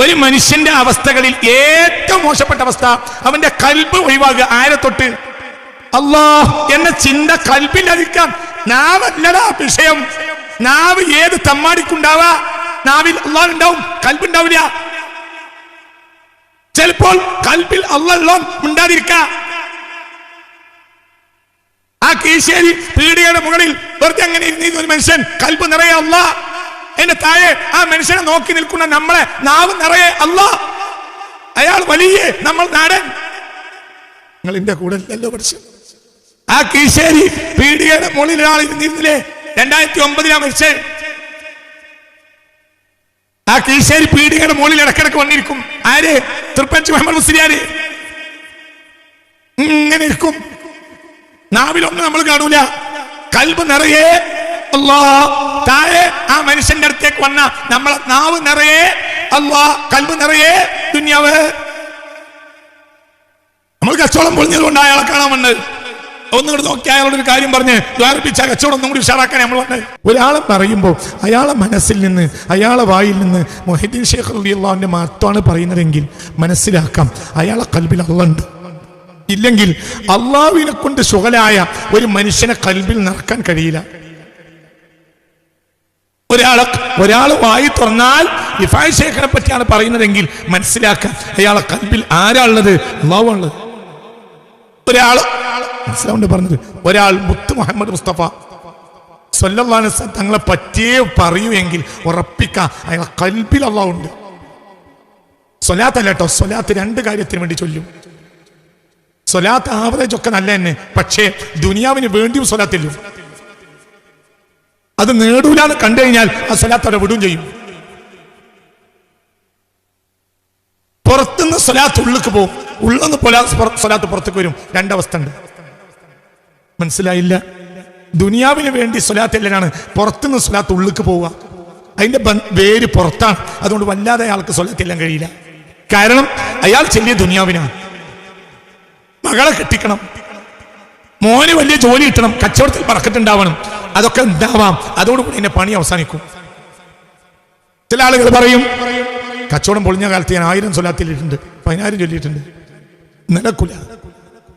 ഒരു മനുഷ്യന്റെ അവസ്ഥകളിൽ ഏറ്റവും മോശപ്പെട്ട അവസ്ഥ അവന്റെ കൽബ് ഒഴിവാകുക. ആരെ തൊട്ട്? അല്ലാഹ് എന്ന ചിന്ത കൽബിലധികം. നാവല്ലടാ വിഷയം. നാവ് ഏത് തമ്മാടിക്കുണ്ടാവാ? നാവിൽ അല്ലാഹ് ഉണ്ടാവും, കൽബുണ്ടാവില്ല. ചിലപ്പോൾ കൽബിൽ അല്ലാഹ് ഉണ്ടാതിരിക്ക. ആ കീശേരി പീടികയുടെ മുകളിൽ വെറുതെ അങ്ങനെ ഇരുന്ന ഒരു മനുഷ്യൻ കൽബ് നിറയെ അല്ലാഹ്, എന്റെ താഴെ ആ മനുഷ്യനെ നോക്കി നിൽക്കുന്ന നമ്മളെ നാവ് നിറയെ അല്ലാഹ്. അയാൾ വലിയ, നമ്മൾ നാടൻ. നിങ്ങൾ എന്റെ കൂടെ അല്ലല്ലോ പഠിച്ചു. ആ കീശേരി പീടികയുടെ മുകളിൽ ഒരാൾ ഇരുന്നിരുന്നില്ലേ? 2009 മരിച്ചേ. ആ കീശേരി പീടികയുടെ മുകളിൽ ഇടക്കിടക്ക് വന്നിരിക്കും. ആര്? തൃപ്പഞ്ച് മുഹമ്മദ് മുസ്ലിയാര്. ഇങ്ങനെ ഇരിക്കും. നാവിലൊന്നും നമ്മൾ കാണൂല. കൽബ് നിറയെ അല്ലാഹ്. താഴെ ആ മനുഷ്യന്റെ അടുത്തേക്ക് വന്ന നമ്മളെ നാവ് നിറയെ അല്ലാഹ്, കൽബ് നിറയെ ദുനിയാവ്. നമ്മൾ കച്ചവടം പൊളിഞ്ഞതുകൊണ്ട് അയാളെ കാണാൻ വന്നത്. ഒന്നുകൂടി നോക്കി അയാളോടൊരു കാര്യം പറഞ്ഞ് ദ്വാരപ്പിച്ച കച്ചവടം ഒന്നും കൂടി ഉഷാറാക്കാൻ നമ്മൾ വന്നത്. ഒരാളെ പറയുമ്പോൾ അയാളെ മനസ്സിൽ നിന്ന്, അയാളെ വായിൽ നിന്ന് മുഹീദ്ദീൻ ശൈഖ് റളിയല്ലാഹുവിന്റെ മഹത്വമാണ് പറയുന്നതെങ്കിൽ മനസ്സിലാക്കാം അയാളെ കൽബിൽ അല്ലാഹ് ഉണ്ട്. ഇല്ലെങ്കിൽ അള്ളാഹുവിനെ കൊണ്ട് ശുഗലായ ഒരു മനുഷ്യനെ കൽബിൽ നിറക്കാൻ കഴിയില്ല. ഒരാൾ വായി തുറന്നാൽ റിഫായി ശൈഖിനെ പറ്റിയാണ് പറയുന്നതെങ്കിൽ മനസ്സിലാക്കാൻ അയാളെ കൽബിൽ ആരാളുള്ളത്? അള്ളാഹു ഉള്ളത്. മനസ്സിലാവുണ്ട് പറഞ്ഞത്. ഒരാൾ മുത്ത് മുഹമ്മദ് മുസ്തഫ സ്വല്ലല്ലാഹു അലൈഹി വസല്ലം തങ്ങളെ പറ്റിയേ പറയൂ എങ്കിൽ ഉറപ്പിക്കാം അയാളെ കൽബിൽ അള്ളാഹു ഉണ്ട്. സ്വലാത്ത് അല്ല കേട്ടോ, സ്വലാത്ത് 2 കാര്യത്തിന് വേണ്ടി ചൊല്ലും. സ്വലാത്ത് ആവറേജ് ഒക്കെ നല്ല തന്നെ, പക്ഷേ ദുനിയാവിന് വേണ്ടിയും സ്വലാത്തില്ലും. അത് നേടൂലാന്ന് കണ്ടു കഴിഞ്ഞാൽ ആ സ്വലാത്ത് അവിടെ വിടുകയും ചെയ്യും. പുറത്തുനിന്ന് സ്വലാത്ത് ഉള്ളിലേക്ക് പോകും, ഉള്ളെന്ന് സ്വലാത്ത് പുറത്തേക്ക് വരും. 2 അവസ്ഥ ഉണ്ട്. മനസ്സിലായില്ല? ദുനിയാവിന് വേണ്ടി സ്വലാത്ത് എല്ലാമാണ്, പുറത്തുനിന്ന് സ്വലാത്ത് ഉള്ളിലേക്ക് പോവുക. അതിന്റെ വേര് പുറത്താണ്. അതുകൊണ്ട് വല്ലാതെ അയാൾക്ക് സ്വലാത്ത് എല്ലാം കഴിയില്ല. കാരണം അയാൾ ചെല്ലിയ ദുനിയാവിനാണ്. മകളെ കെട്ടിക്കണം, മോന് വലിയ ജോലി കിട്ടണം, കച്ചവടത്തിൽ ബർക്കത്തുണ്ടാവണം, അതൊക്കെ ഉണ്ടാവാം. അതോടുകൂടി എന്റെ പണി അവസാനിക്കും. ചില ആളുകൾ പറയും കച്ചവടം പൊളിഞ്ഞ കാലത്ത് ഞാൻ 1000 സ്വലാത്തിലിട്ടുണ്ട്, 10,000 ചൊല്ലിയിട്ടുണ്ട്. നടക്കൂല.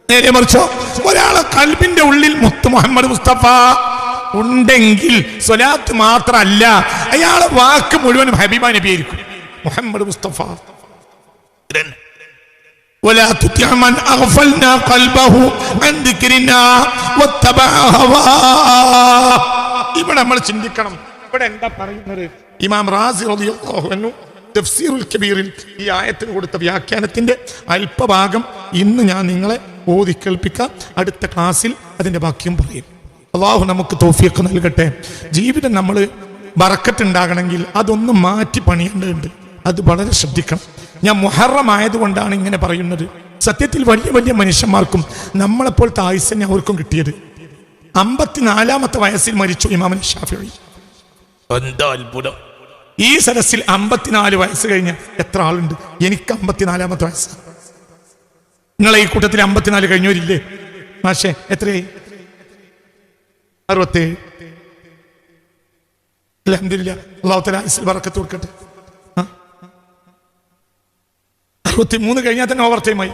നേരെ മറിച്ചോ, ഒരാളെ കൽബിന്റെ ഉള്ളിൽ മുത്ത് മുഹമ്മദ് മുസ്തഫ ഉണ്ടെങ്കിൽ സ്വലാത്ത് മാത്രമല്ല, അയാളെ വാക്ക് മുഴുവനും ഹബീബ നബി ആയിരിക്കും. മുഹമ്മദ് മുസ്തഫ. ولا تطع من أغفلنا قلبه عن ذكرنا واتبع هواه. ഇവിടെ നമ്മൾ ചിന്തിക്കണം. ഇവിടെ എന്താ പറയുന്നത്? ഇമാം റാസി റളിയല്ലാഹു അൻഹു തഫ്സീറുൽ കബീറിൽ ഈ ആയത്തിന് കൊടുത്ത വ്യാഖ്യാനത്തിന്റെ അല്പഭാഗം ഇന്ന് ഞാൻ നിങ്ങളെ ഓതി കേൾപ്പിക്കാം. അടുത്ത ക്ലാസ്സിൽ അതിന്റെ ബാക്കിയും പറയും. അള്ളാഹു നമുക്ക് തൗഫീഖ് നൽകട്ടെ. ജീവിതം നമ്മൾ ബറക്കത്ത് ഉണ്ടാകണമെങ്കിൽ അതൊന്ന് മാറ്റി പണിയേണ്ടതുണ്ട്. അത് വളരെ ശ്രദ്ധിക്കണം. ഞാൻ മുഹറം ആയതുകൊണ്ടാണ് ഇങ്ങനെ പറയുന്നത്. സത്യത്തിൽ വലിയ വലിയ മനുഷ്യന്മാർക്കും നമ്മളെപ്പോലത്തെ ആയുസ്സന്നെ അവർക്കും കിട്ടിയത്. 54-ാമത്തെ വയസ്സിൽ മരിച്ചു ഇമാം ശാഫിഈ. എന്താ അത്ഭുതം! ഈ സദസ്സിൽ 54 വയസ്സ് കഴിഞ്ഞ എത്ര ആളുണ്ട്? എനിക്ക് 54-ാമത്തെ വയസ്സ്. നിങ്ങളെ ഈ കൂട്ടത്തിൽ 54 കഴിഞ്ഞവരില്ലേ? മാഷേ എത്രയായി? 67. അൽഹംദുലില്ലാഹ്. അല്ലാഹു തആല ആയുസ്സിൽ ബറക്കത്ത് കൊടുക്കട്ടെ. 63 കഴിഞ്ഞാൽ തന്നെ ഓവർ ടൈമായി.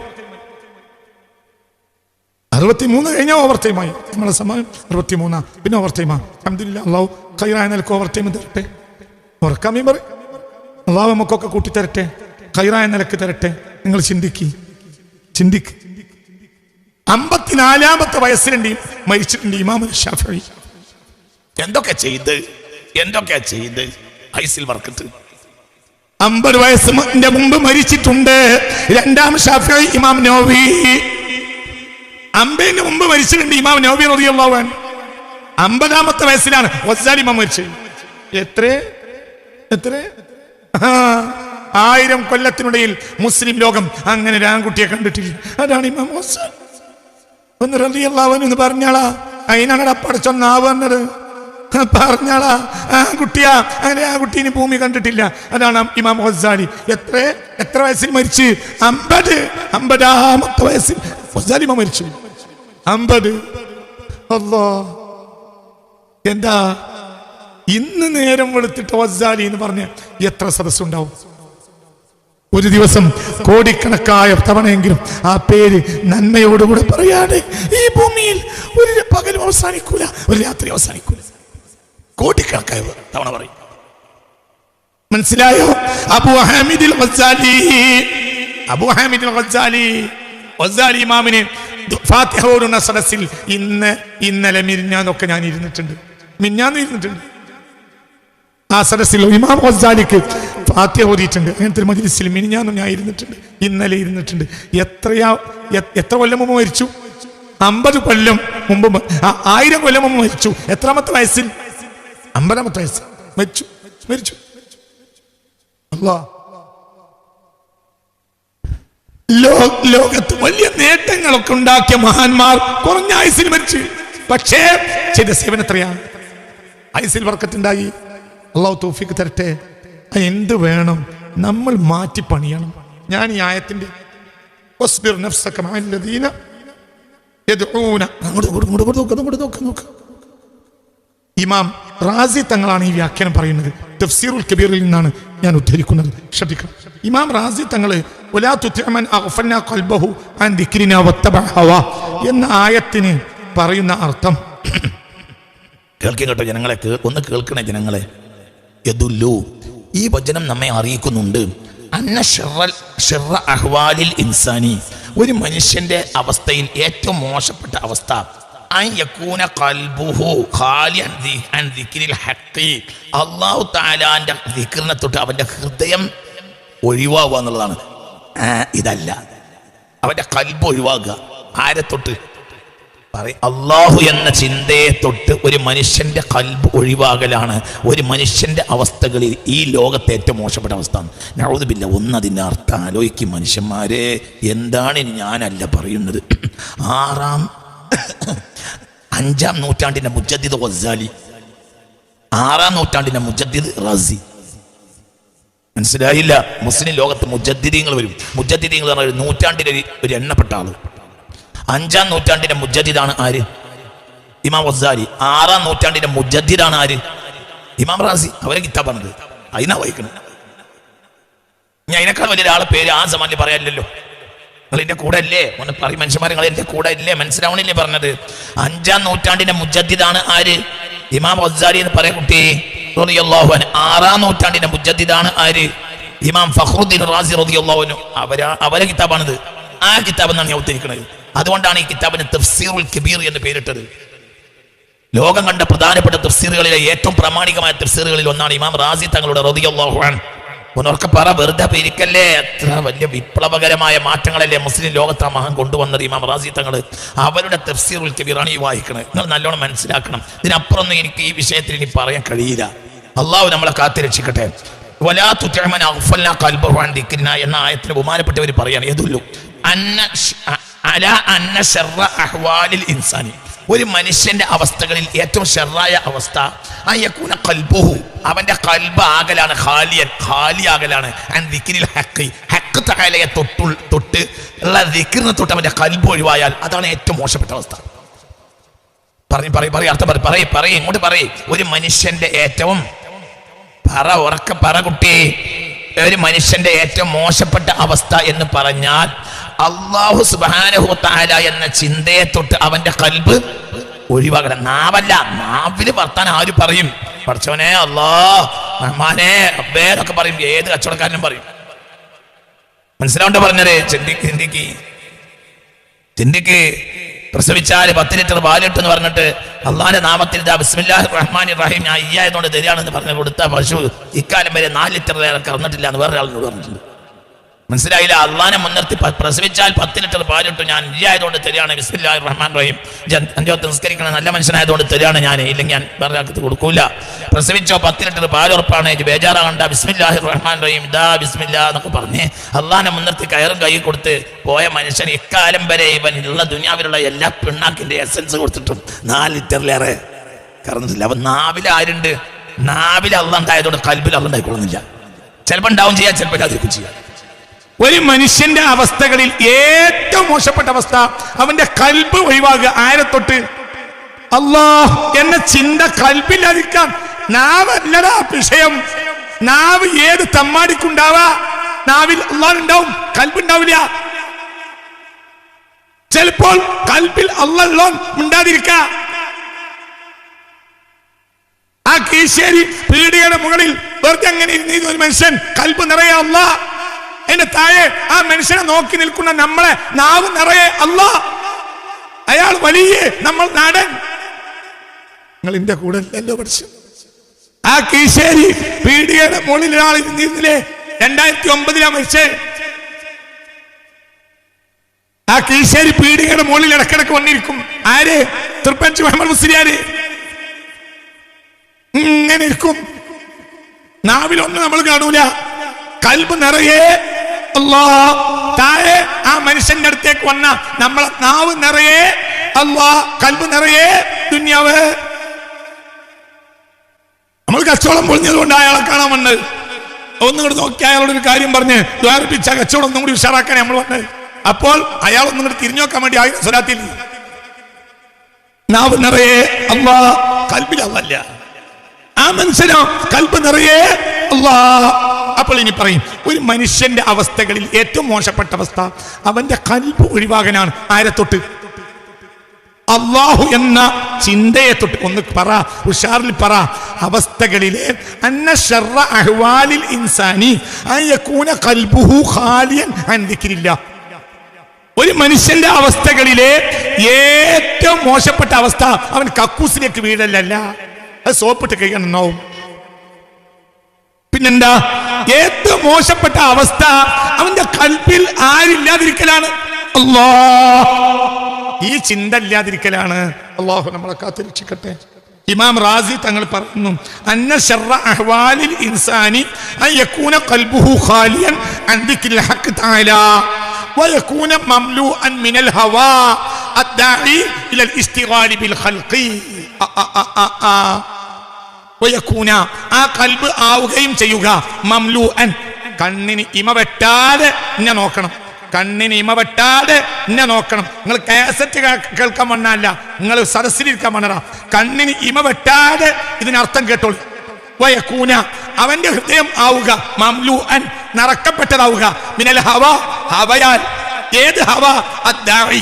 63 കഴിഞ്ഞാൽ ഓവർ ടൈമായി. നമ്മളെ സമയം 63 പിന്നെ ഓവർ ടൈമാ. അൽഹംദുലില്ലാഹ്. അല്ലാഹു ഖൈറായ നിലക്ക് ഓവർ ടൈം തരട്ടെ. ഉറക്കാമീ പറ. അല്ലാഹു നമുക്കൊക്കെ കൂട്ടിത്തരട്ടെ, ഖൈറായ നിലക്ക് തരട്ടെ. നിങ്ങൾ ചിന്തിക്ക്. 54-ാമത്തെ വയസ്സിലുണ്ട് മരിച്ചിട്ടുണ്ട് ഇമാം ശാഫിഈ. എന്തൊക്കെ ചെയ്ത് ഐസിൽ വർക്കത്ത്. 50 വയസ്സിന്റെ മുമ്പ് മരിച്ചിട്ടുണ്ട്. 2-ാം ശാഫിഈ ഇമാം നവവി. 50-ന് മുമ്പ് മരിച്ചിട്ടുണ്ട് ഇമാം നവവി റളിയല്ലാഹു അൻഹു. 50-ാമത്തെ വയസ്സിലാണ് ഗസാലി ഇമാം മരിച്ചത്. എത്ര 1000 കൊല്ലത്തിനിടയിൽ മുസ്ലിം ലോകം അങ്ങനെ ഒരു ആൺകുട്ടിയെ കണ്ടിട്ടില്ല. അതാണ് ഇമാം ഗസാലി. ഒന്ന് റളിയല്ലാഹു അൻഹു പറഞ്ഞാളാ, അതിനാണ് പടച്ചൊന്നാവ് പറഞ്ഞത്. പറഞ്ഞാളാ, കുട്ടിയാ, അങ്ങനെ ആ കുട്ടീനെ ഭൂമി കണ്ടിട്ടില്ല. അതാണ് ഇമാം ഗസാലി. എത്ര വയസ്സിൽ മരിച്ചു? 50-ാമത്തെ വയസ്സിൽ ഗസാലി ഇമാം മരിച്ചു. 50. അല്ലാഹ്, എന്താ ഇന്ന് നേരം വെളുത്തിട്ട് ഗസാലി എന്ന് പറഞ്ഞ എത്ര സദസ്സുണ്ടാവും? ഒരു ദിവസം കോടിക്കണക്കായ തവണയെങ്കിലും ആ പേര് നന്മയോടുകൂടെ പറയാതെ ഈ ഭൂമിയിൽ ഒരു പകലും അവസാനിക്കൂല, ഒരു രാത്രി അവസാനിക്കൂല. കോടിക്കണക്കായ തവണ പറയും. മനസ്സിലായോ? അബൂ ഹാമിദുൽ ഗസാലി ഗസാലി ഇമാമിന് ഫാത്തിഹ ഓതുന്ന സദസ്സിൽ ഇന്നലെ മിനിഞ്ഞാന്നൊക്കെ ഞാൻ ഇരുന്നിട്ടുണ്ട്. ആ സദസ്സിൽ ഇമാം ഗസാലിക്ക് ഫാത്തിഹ ഓതിയിട്ടുണ്ട്. അങ്ങനത്തെ മജ്‌ലിസിൽ മിനിഞ്ഞാന്നും ഞാൻ ഇരുന്നിട്ടുണ്ട്, ഇന്നലെ ഇരുന്നിട്ടുണ്ട്. എത്ര കൊല്ലം മുമ്പ് മരിച്ചു? 50 കൊല്ലം മുമ്പ്, 1000 കൊല്ലം മുമ്പ് മരിച്ചു. എത്രാമത്തെ വയസ്സിൽ? 50ാമത്തെ വയസ്സിൽ മരിച്ചു. ലോകത്ത് വലിയ നേട്ടങ്ങളൊക്കെ ഉണ്ടാക്കിയ മഹാന്മാർ കുറഞ്ഞ ആയുസിൽ മരിച്ചു. പക്ഷേ ചെയ്ത സേവനം എത്രയാണ്? ആയുസിൽ ബർക്കത്തുണ്ടായി. അല്ലാഹു തൗഫീഖ് തരട്ടെ. എന്ത് വേണം? നമ്മൾ മാറ്റി പണിയണം. ഞാൻ ഈ ആയത്തിന്റെ വസ്ബിർ നഫ്സക മഅല്ലദീന യദ്ഊന, നോക്ക്. ഇമാം റാസി തങ്ങളാണ് ഈ വ്യാഖ്യാനം പറയുന്നത്. തഫ്സീറുൽ കബീറിൽ നിന്നാണ് ഞാൻ ഉദ്ധരിക്കുന്നത്. ശ്രദ്ധിക്കണം. ഇമാം റാസി തങ്ങൾ വലാ തുതിഅ മൻ അഗ്ഫൽനാ ഖൽബഹു അൻ ദിക്രിനാ വത്തബഅ ഹവാ എന്ന ആയത്തിന് പറയുന്ന അർത്ഥം കേൾക്കും കേട്ടോ ജനങ്ങളെ, ഒന്ന് കേൾക്കണേ ജനങ്ങളെ. യദുല്ലു, ഈ വചനം നമ്മെ അറിയിക്കുന്നുണ്ട്, അന്ന ശർറ അഹ്വാലിൽ ഇൻസാനി, ഒരു മനുഷ്യന്റെ അവസ്ഥയിൽ ഏറ്റവും മോശപ്പെട്ട അവസ്ഥ അൻയകൂന ഖൽബുഹു ഖാലിഅൻ അൻ ദിക്രിൽ ഹഖ്, അല്ലാഹു തആലാന്റെ ദിക്റിനെ തൊട്ട് അവന്റെ ഹൃദയം ഒഴിവാകുക എന്നുള്ളതാണ്. ഇതല്ല, അവന്റെ ഖൽബ് ഒഴിവാകുക. ആരെ തൊട്ട്? അള്ളാഹു എന്ന ചിന്തയെ തൊട്ട് ഒരു മനുഷ്യന്റെ ഖൽബ് ഒഴിവാകലാണ് ഒരു മനുഷ്യന്റെ അവസ്ഥകളിൽ ഈ ലോകത്തെ ഏറ്റവും മോശപ്പെട്ട അവസ്ഥ. നഊദു ബില്ലാഹ്. ഒന്നതിൻ്റെ അർത്ഥം ആലോചിക്കും മനുഷ്യന്മാരെ. എന്താണ് ഞാനല്ല പറയുന്നത്. 5ാം നൂറ്റാണ്ടിന്റെ മുജദ്ദിദ് ഗസാലി, 6ാം നൂറ്റാണ്ടിന്റെ മുജദ്ദിദ് റാസി. മനസ്സിലായില്ല? മുസ്ലിം ലോകത്ത് മുജദ്ദിദീങ്ങൾ വരും. മുജദ്ദിദീങ്ങൾ പറഞ്ഞ ഒരു നൂറ്റാണ്ടിലെ ഒരു എണ്ണപ്പെട്ട ആള്. 5ാം നൂറ്റാണ്ടിന്റെ മുജദ്ദിദാണ് ആര്? ഇമാം ഗസാലി. 6ാം നൂറ്റാണ്ടിന്റെ മുജദ്ദിദാണ് ആര്? ഇമാം റാസി. അവരെ കിതാബാണത്. അതിനാ വായിക്കണം. ഞാൻ അതിനേക്കാൾ വലിയൊരാളെ പേര് ആ സമാനിൽ പറയാനില്ലല്ലോ. നിങ്ങൾ എൻ്റെ കൂടെ അല്ലേ? ഒന്ന് പറയും മനുഷ്യന്മാരെ, നിങ്ങൾ എൻ്റെ കൂടെ ഇല്ലേ? മനസ്സിലാവണില്ലേ പറഞ്ഞത്? 5ാം നൂറ്റാണ്ടിന്റെ മുജദ്ദിദാണ് ആര്? ഇമാം ഗസാലി എന്ന് പറയാ കുട്ടി റളിയല്ലാഹു അൻഹു. 6ാം നൂറ്റാണ്ടിന്റെ മുജദ്ദിദാണ് ആര്? ഇമാം ഫഖ്റുദ്ദീൻ റാസി റളിയല്ലാഹു അൻഹു. അവരെ കിതാബാണിത്. ആ കിതാബ് എന്നാണ് ഞാൻ ഉദ്ധരിക്കുന്നത്. അതുകൊണ്ടാണ് ഈ കിതാബിന് തഫ്സീറുൽ കബീർ എന്ന് പേരിട്ടത്. ലോകം കണ്ട പ്രധാനപ്പെട്ട തഫ്സീറുകളിലെ ഏറ്റവും പ്രാമാണികമായ തഫ്സീറുകളിൽ ഒന്നാണ് ഇമാം റാസി തങ്ങളുടെ റളിയല്ലാഹു അൻഹു. ഒന്നോർക്കെ പറ, വെറുതെ പേരിക്കല്ലേ. എത്ര വലിയ വിപ്ലവകരമായ മാറ്റങ്ങളല്ലേ മുസ്ലിം ലോകത്ത് ആ മഹാൻ കൊണ്ടുവന്നത് ഇമാം റാസി തങ്ങൾ. അവരുടെ തഫ്സീറുൽ കബീറാണ് ഈ വായിക്കണത്. നിങ്ങൾ നല്ലോണം മനസ്സിലാക്കണം. ഇതിനപ്പുറമൊന്നും എനിക്ക് ഈ വിഷയത്തിൽ ഇനി പറയാൻ കഴിയില്ല. അള്ളാഹു നമ്മളെ കാത്തുരക്ഷിക്കട്ടെ. വലാ തുതിഅ മൻ അഗ്ഫൽനാ ഖൽബഹു അൻ ദിക്രിനാ എന്ന ആയത്തിന് ബഹുമാനപ്പെട്ടവർ പറയാണ്, യദുല്ലു അലാ അന്ന ശർറ അഹ്വാലിൽ ഇൻസാനി, ഒരു മനുഷ്യന്റെ അവസ്ഥകളിൽ ഏറ്റവും ഷർറായ അവസ്ഥ അയകൂന ഖൽബുഹു, അവന്റെ ഖൽബ് ആകലാണ്, ഖാലിയാകലാണ്. അൻ ദിക്രിൽ ഹഖ്, ഹഖ് തആലയെ തൊട്ട് ഉള്ള ദിക്റിനെ തൊട്ട് അവന്റെ ഖൽബ് ഒഴിവായാൽ അതാണ് ഏറ്റവും മോശപ്പെട്ട അവസ്ഥ. പറയ് അർത്ഥം പറയ് ഇങ്ങോട്ട് പറയ്. ഒരു മനുഷ്യന്റെ ഏറ്റവും ഉറക്കെ പറ കുട്ടി. ഒരു മനുഷ്യന്റെ ഏറ്റവും മോശപ്പെട്ട അവസ്ഥ എന്ന് പറഞ്ഞാൽ അല്ലാഹു സുബ്ഹാനഹു വ തആല എന്ന ചിന്തയെ തൊട്ട് അവന്റെ ഖൽബ് ഒഴിവാകണം. നാവല്ല, നാവില് വർത്താനം ആര് പറയും? പഠിച്ചവനെ, അല്ലാഹ്, റഹ്മാനെ, റബ്ബേ എന്നൊക്കെ പറയും. ഏത് കച്ചവടക്കാരനും പറയും. മനസ്സിലാവണ്ട പറഞ്ഞത്? ചിന്തിക്ക്. പ്രസവിച്ചാൽ 10 ലിറ്റർ പാലിട്ട് എന്ന് പറഞ്ഞിട്ട് അള്ളാന്റെ നാമത്തിൽ ബിസ്മില്ലാഹിർ റഹ്മാനിർ റഹീം ഞാൻ ഇയ്യായതുകൊണ്ട് തരികയാണെന്ന് പറഞ്ഞ് കൊടുത്ത പശു ഇക്കാലം വരെ 4 ലിറ്റർ കറന്നിട്ടില്ല എന്ന് വേറെ ആളിനോട് പറഞ്ഞിട്ടുണ്ട്. മനസ്സിലായില്ല? അള്ളാനെ മുൻനിർത്തി പ്രസവിച്ചാൽ 10 ലിറ്റർ പാലിട്ടു ഞാൻ ഇയ്യായതുകൊണ്ട് തരികയാണ് ബിസ്മില്ലാഹിർ റഹ്മാനിർ റഹീം. 5 വക്ത് നിസ്കരിക്കണം, നല്ല മനുഷ്യനായതുകൊണ്ട് തരികയാണ് ഞാൻ, ഇല്ലെങ്കിൽ ഞാൻ വേറെ ആൾക്ക് കൊടുക്കൂല. പ്രസവിച്ചോ 10 ലിറ്റർ പാലുറപ്പാണ്, ബേജാറാകണ്ട, ബിസ്മില്ലാഹിർ റഹ്മാനിർ റഹീം ഇതാ ബിസ്മില്ലാ എന്നൊക്കെ പറഞ്ഞ് അള്ളാനെ മുൻനിർത്തി കയറും കൈ കൊടുത്ത് പോയ മനുഷ്യൻ ഇക്കാലം വരെ ഇവൻ ഉള്ള ദുനിയാവിലുള്ള എല്ലാ പിണ്ണാക്കിന്റെ എസൻസ് കൊടുത്തിട്ടും 4 ലിറ്ററിലേറെ കറന്നിട്ടില്ല. അപ്പൊ നാവിൽ ആരുണ്ട്? നാവിൽ അള്ളാഹ് ഉണ്ടായതുകൊണ്ട് കൽബിൽ അള്ളാഹ് ഉണ്ടായിക്കൊള്ളുന്നില്ല. ചിലപ്പോൾ ഉണ്ടാവും ചെയ്യാം, ചിലപ്പോൾ ഇല്ലാതിരിക്കും ചെയ്യാം. ഒരു മനുഷ്യന്റെ അവസ്ഥകളിൽ ഏറ്റവും മോശപ്പെട്ട അവസ്ഥ അവന്റെ കൽബ് ഒഴിവാകുക. ആരെ തൊട്ട്? അല്ലാഹ് എന്ന ചിന്ത കൽബില്ലാതിരിക്കാൻ. നാവല്ലടാ വിഷയം. നാവ് ഏത് തമ്മാടിക്കുണ്ടാവാ? നാവിൽ അല്ലാഹ് ഉണ്ടാവും, കൽബ് ഉണ്ടാവില്ല. ചിലപ്പോൾ കൽബിൽ അല്ലാഹ് ഉണ്ടാതിരിക്ക. ആ കീശേരി പീടികയുടെ മുകളിൽ വെറുതെ അങ്ങനെ ഇരുന്ന ഒരു മനുഷ്യൻ കൽബ് നിറയെ അല്ലാഹ്, എന്റെ താഴെ ആ മനുഷ്യനെ നോക്കി നിൽക്കുന്ന നമ്മളെ നാവ് നിറയെ അല്ലാഹ്. അയാൾ വലിയ, നമ്മൾ നാടൻ. നിങ്ങൾ എന്റെ കൂടെ അല്ലല്ലോ പഠിച്ചു. ആ കീശേരി പീടികയുടെ മുകളിൽ ഒരാൾ ഇരുന്നിരുന്നില്ലേ, 2009 മരിച്ചേ. ആ കീശേരി പീടികയുടെ മുകളിൽ ഇടക്കിടക്ക് വന്നിരിക്കും. ആര്? തൃപ്പഞ്ച് മുഹമ്മദ് മുസ്ലിയാര്. ഇങ്ങനെ ഇരിക്കും. നാവിലൊന്നും നമ്മൾ കാണൂല. കൽബ് നിറയെ അല്ലാഹ്. താഴെ ആ മനുഷ്യന്റെ അടുത്തേക്ക് വന്ന നമ്മളെ നാവ് നിറയെ അല്ലാഹ്, കൽബ് നിറയെ ദുനിയാവ്. നമ്മൾ കച്ചവടം പൊളിഞ്ഞതുകൊണ്ട് അയാളെ കാണാൻ വന്നത്. ഒന്നുകൂടി നോക്കി അയാളോടൊരു കാര്യം പറഞ്ഞ് ദ്വാരിപ്പിച്ച കച്ചവടം ഒന്നും കൂടി ഉഷാറാക്കാൻ നമ്മൾ വന്നത്. അപ്പോൾ അയാൾ ഒന്നും കൂടി തിരിഞ്ഞു നോക്കാൻ വേണ്ടി ആയിരം സ്വലാത്തിൽ നാവ് നിറയെ അല്ലാഹ്, കൽബിൽ അല്ല. ആ മനുഷ്യനോ കൽബ് നിറയെ അല്ലാഹ്. അപ്പോൾ ഇനി പറയും, ഒരു മനുഷ്യന്റെ അവസ്ഥകളിൽ ഏറ്റവും മോശപ്പെട്ട അവസ്ഥ അവന്റെ കൽബ് ഒഴിവാകാനാണ്. ആരെ തൊട്ട്? അല്ലാഹു എന്ന ചിന്തയെ തൊട്ട്. ഒന്ന് പറ, ഉഷാറിൽ പറ. അവസ്ഥകളിലെ അന്ന ശർറ അഹ്വാലിൽ ഇൻസാനി അൻ യകൂന ഖൽബുഹു ഖാലിയൻ അൻ ദിക്രില്ലാഹ്. ഒരു മനുഷ്യന്റെ അവസ്ഥകളിലെ ഏറ്റവും മോശപ്പെട്ട അവസ്ഥ അവൻ കക്കൂസിലേക്ക് വീഴലല്ല, അത് സോപ്പിട്ട് കഴിയണമെന്നാവും. പിന്നെന്താ? ഏറ്റവും മോശപ്പെട്ട അവസ്ഥ അവന്റെ കൽബിൽ ആരില്ലാതിരിക്കലാണ്, അല്ലാഹ്. ഈ ചിന്ത ഇല്ലാതിരിക്കലാണ്. അല്ലാഹു നമ്മളെ കാത്തിരക്ഷിക്കട്ടെ. ഇമാം റാസി തങ്ങൾ പറയുന്നു, അന്ന ശർറ അഹ്വാലിൽ ഇൻസാനി അൻ യകൂന ഖൽബുഹു ഖാലിയൻ അൻ ദിക്രിൽ ഹഖ് തആല വയകൂന മംലൂഅൻ മിനൽ ഹവാ അദ്ദാഇ ഇലൽ ഇസ്തിഗാലി ബിൽ ഖൽഖി. വയകൂന, ആ കൽബ് ആവുകയും ചെയ്യുക, മംലൂഅൻ, കണ്ണിന് ഇമ വെട്ടാതെ എന്നെ നോക്കണം. കണ്ണിന് ഇമ വെട്ടാതെ എന്നെ നോക്കണം. നിങ്ങൾ കാസറ്റ് കേൾക്കാൻ വന്നല്ല, നിങ്ങൾ സദസ്സിലിരിക്കാൻ വന്നതാ. കണ്ണിന് ഇമ വെട്ടാതെ ഇതിനർത്ഥം കേട്ടോളൂ. വയകൂന, അവന്റെ ഹൃദയം ആവുക, മംലൂഅൻ, നിറക്കപ്പെട്ടതാവുക, മിനൽ ഹവ, ഹവയാൽ. ഏത് ഹവ? അദ്ദാഇ,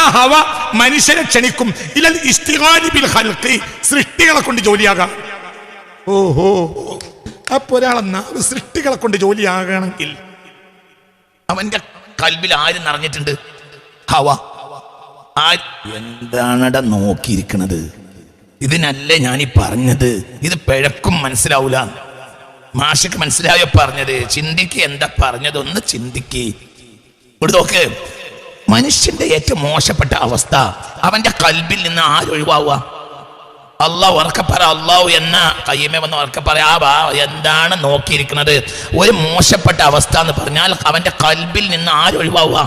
ആ ഹവ മനുഷ്യനെ ക്ഷണിക്കും ഇലൽ ഇസ്തിഗാലി ബിൽ ഖൽഖി, സൃഷ്ടികളെ കൊണ്ട് ജോലിയാകാം. ഓഹോ, അപ്പൊ ഒരാളെ നാവ് സൃഷ്ടികളെ കൊണ്ട് ജോലിയാകണമെങ്കിൽ അവന്റെ കൽബിൽ ആര് നിറഞ്ഞിട്ടുണ്ട്? ഹവ. എന്താണട നോക്കിയിരിക്കണത്? ഇതിനല്ലേ ഞാനീ പറഞ്ഞത്? ഇത് പിഴക്കും മനസ്സിലാവൂല. മാഷക്ക് മനസ്സിലായോ പറഞ്ഞത്? ചിന്തിക്ക്, എന്താ പറഞ്ഞത് ഒന്ന് ചിന്തിക്ക്. ഇവിടെ നോക്ക്, മനുഷ്യന്റെ ഏറ്റവും മോശപ്പെട്ട അവസ്ഥ അവന്റെ കൽബിൽ നിന്ന് ആരൊഴിവാവുക? അള്ളാഹു ഉറക്കപ്പറ, അള്ളാഹു എന്ന കയ്യമേ വന്ന് ഉറക്കപ്പറ. എന്താണ് നോക്കിയിരിക്കുന്നത്? ഒരു മോശപ്പെട്ട അവസ്ഥ എന്ന് പറഞ്ഞാൽ അവന്റെ കൽബിൽ നിന്ന് ആരൊഴിവാവുക?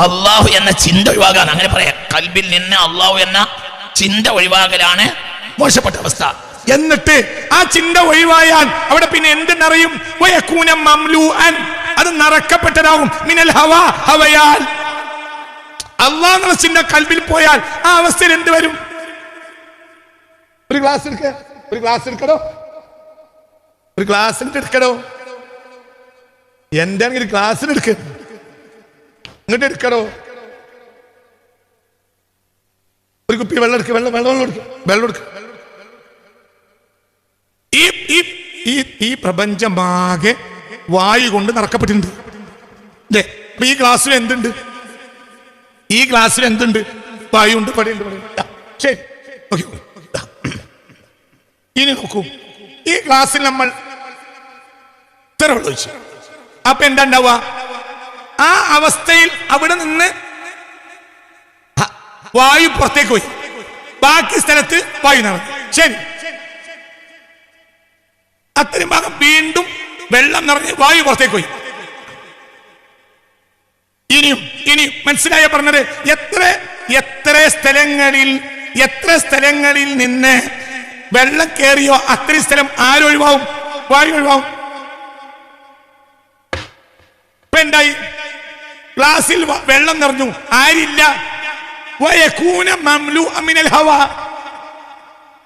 അള്ളാഹു എന്ന ചിന്ത ഒഴിവാകാൻ. അങ്ങനെ പറയാം, കൽബിൽ നിന്ന് അള്ളാഹു എന്ന ചിന്ത ഒഴിവാകലാണ് മോശപ്പെട്ട അവസ്ഥ. എന്നിട്ട് ആ ചിന്ത ഒഴിവായാൽ അവിടെ പിന്നെ എന്ത് നിറയും? വയകൂന മംലൂഅൻ, അത് നിറക്കപ്പെട്ടതാകും, മിനൽ ഹവ, ഹവയാൽ. അള്ളാഹ് എന്നുള്ള ചിന്ത കൽബിൽ പോയാൽ ആ അവസ്ഥയിൽ എന്ത് വരും? ഒരു ഗ്ലാസ് എടുക്കടോ, ഒരു ഗ്ലാസ് എടുക്കടോ. എന്താണെങ്കിൽ ഗ്ലാസ്സിന് എടുക്ക, ഇങ്ങോട്ട് എടുക്കടോ. ഒരു കുപ്പി വെള്ളം എടുക്ക, വെള്ളം എടുക്ക. ഈ പ്രപഞ്ചമാകെ വായു കൊണ്ട് നിറക്കപ്പെട്ടിട്ടുണ്ട്. ഈ ഗ്ലാസ്സിൽ എന്തുണ്ട്? ഈ ഗ്ലാസ്സിൽ എന്തുണ്ട്? വായു ഉണ്ട്, പടയുണ്ട്. ശരി, ഇനി നോക്കൂ, ഈ ഗ്ലാസ്സിൽ നമ്മൾ ഇത്ര വെള്ളം ഒഴിച്ചു. അപ്പൊ എന്താ ഉണ്ടാവുക? ആ അവസ്ഥയിൽ അവിടെ നിന്ന് വായു പുറത്തേക്ക് പോയി, ബാക്കി സ്ഥലത്ത് വായു നിറഞ്ഞു. ശരി, അത്രയും ഭാഗം വീണ്ടും വെള്ളം നിറഞ്ഞ് വായു പുറത്തേക്ക് പോയി. ഇനിയും മനസ്സിലായ പറഞ്ഞത്? എത്ര സ്ഥലങ്ങളിൽ നിന്ന് വെള്ളം കയറിയോ അത്രയും സ്ഥലം ആരൊഴിവാവും? വായു ഒഴിവാവും. ഇപ്പൊ എന്തായി? ഗ്ലാസിൽ വെള്ളം നിറഞ്ഞു, ആരില്ല. വയകൂന മംലൂഅൻ മിനൽ ഹവ.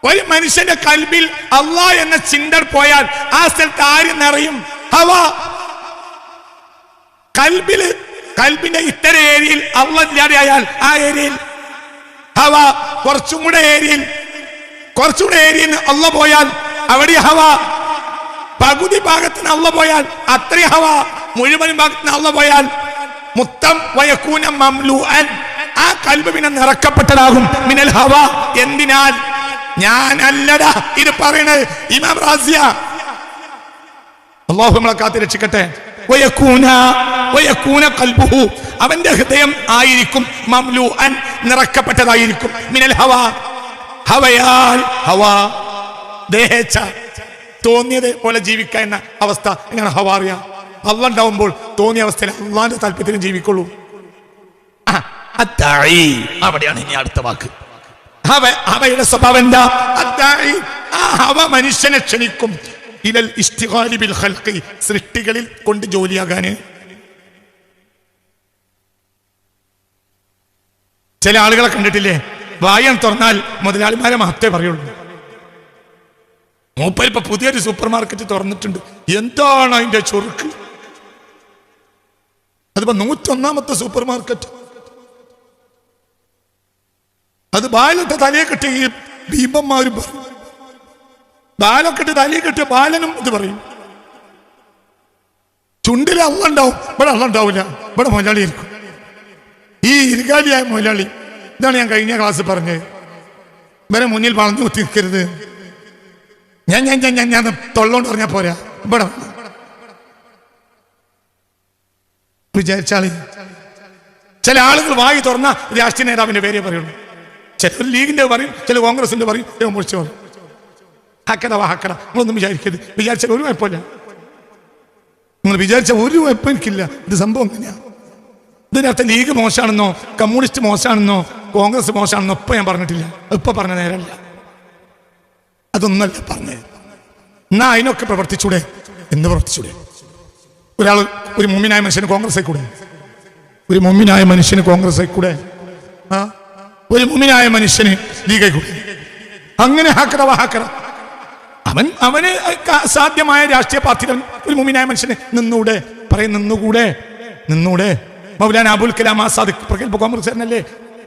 ഒരു മനുഷ്യന്റെ കൽബിൽ അല്ലാഹ് എന്ന ചിന്ത പോയാൽ ആ സ്ഥലത്ത് ആര് നിറയും? ഹവ. കൽബിന്റെ ഇത്തര ഏരിയയിൽ അള്ളാഹ് ഇല്ലാതെയായാൽ ആ ഏരിയയിൽ ഹവ കുറച്ചുകൂടെ ഏരിയയിൽ അള്ളാഹ് പോയാൽ അവിടെ ഹവ പകുതി ഭാഗത്തിന് അള്ളാഹ് പോയാൽ അത്രയും ഹവ മുഴുവൻ ഭാഗത്തിന് അള്ളാഹ് പോയാൽ മുത്തം വയക്കൂന മംലൂഅൻ ആ കൽബ് പിന്നെ നിറക്കപ്പെട്ടതാകും മിനൽ ഹവ. എന്തിനാൽ ഞാനല്ലടാ ഇത് പറയണത് ഇമാം റാസിയ, അല്ലാഹു നമ്മളെ കാത്ത് രക്ഷിക്കട്ടെ. വയക്കൂന ഖൽബുഹു അവന്റെ ഹൃദയം ആയിരിക്കും മംലൂഅൻ നിറക്കപ്പെട്ടതായിരിക്കും മിനൽ ഹവ ഹവയാൽ ഹവ ദേഹേച്ഛ തോന്നിയത് പോലെ ജീവിക്കുക എന്ന അവസ്ഥ. എങ്ങനെ ഹവ അറിയാം? അള്ളാഹ് ഉണ്ടാവുമ്പോൾ തോന്നിയ അവസ്ഥയിൽ അള്ളാഹിന്റെ താല്പര്യത്തിലും ജീവിക്കുള്ളൂ. അവിടെയാണ് ഇനി അടുത്ത വാക്ക്. ഹവയുടെ സ്വഭാവം എന്താ? ആ ഹവ മനുഷ്യനെ ക്ഷണിക്കും ഇലൽ ഇസ്തിഗാലി ബിൽ ഖൽഖി സൃഷ്ടികളിൽ കൊണ്ട് ജോലിയാകാന്. ചില ആളുകളെ കണ്ടിട്ടില്ലേ, വായം തുറന്നാൽ മുതലാളിമാരെ മഹത്വേ പറയുള്ളൂ. മൂപ്പർ ഇപ്പൊ പുതിയൊരു സൂപ്പർ മാർക്കറ്റ് തുറന്നിട്ടുണ്ട്, എന്താണ് അതിന്റെ ചൊറുക്ക്. അതിപ്പോ 101ാമത്തെ സൂപ്പർ മാർക്കറ്റ്. അത് ബാലത്തെ തലയെ കെട്ടി ഈ ഭീമന്മാരും പറയും, ബാലൊക്കെ ഇട്ട് തലയെ കെട്ടിയ ബാലനും ഇത് പറയും. ചുണ്ടിലെ അള്ള ഉണ്ടാവും, ഇവിടെ അള്ള ഉണ്ടാവില്ല, ഇവിടെ മുതലാളി ആയിരിക്കും. ഈ ഇരുകാലിയായ മുതലാളി. ഇതാണ് ഞാൻ കഴിഞ്ഞ ക്ലാസ് പറഞ്ഞത്. ഇവരെ മുന്നിൽ വളഞ്ഞു കുത്തി നിൽക്കരുത്. ഞാൻ തൊള്ളോണ്ട് പറഞ്ഞാൽ പോരാ, ഇവിടെ വിചാരിച്ചാളി. ചില ആളുകൾ വായി തുറന്ന രാഷ്ട്രീയ നേതാവിന്റെ പേരേ പറയുള്ളൂ. ചില ലീഗിന്റെ പറയും, ചില കോൺഗ്രസിന്റെ പറയും, മുറിച്ചു പറയും. ഹക്കട നിങ്ങളൊന്നും വിചാരിക്കരുത്. വിചാരിച്ചാൽ ഒരു കുഴപ്പമില്ല. നിങ്ങൾ വിചാരിച്ച ഒരു കുഴപ്പം എനിക്കില്ല. ഇത് സംഭവം എങ്ങനെയാ? ഇതിനകത്ത് ലീഗ് മോശമാണെന്നോ കമ്മ്യൂണിസ്റ്റ് മോശമാണെന്നോ കോൺഗ്രസ് മോശമാണെന്നോ ഇപ്പൊ ഞാൻ പറഞ്ഞിട്ടില്ല. ഇപ്പൊ പറഞ്ഞ നേരമല്ല, അതൊന്നല്ല പറഞ്ഞത്. എന്നാ അതിനൊക്കെ പ്രവർത്തിച്ചൂടെ എന്ന് പ്രവർത്തിച്ചൂടെ? ഒരു മുമ്മിനായ മനുഷ്യന് കോൺഗ്രസ് കൂടെ? ഒരു മുമ്മിനായ മനുഷ്യന് കോൺഗ്രസ് കൂടെ? ഒരു മുമ്മിനായ മനുഷ്യന് ലീഗ കൂടെ? അങ്ങനെ ഹാക്കറ അവന് സാധ്യമായ രാഷ്ട്രീയ പാർട്ടികൾ ഒരു മുമ്മിനായ മനുഷ്യന് നിന്നൂടെ? പറയും നിന്നൂടെ. മൗലാന അബുൽ കലാം ആസാദ് പ്രഗത്ഭ കോൺഗ്രസ്സുകാരനല്ലേ?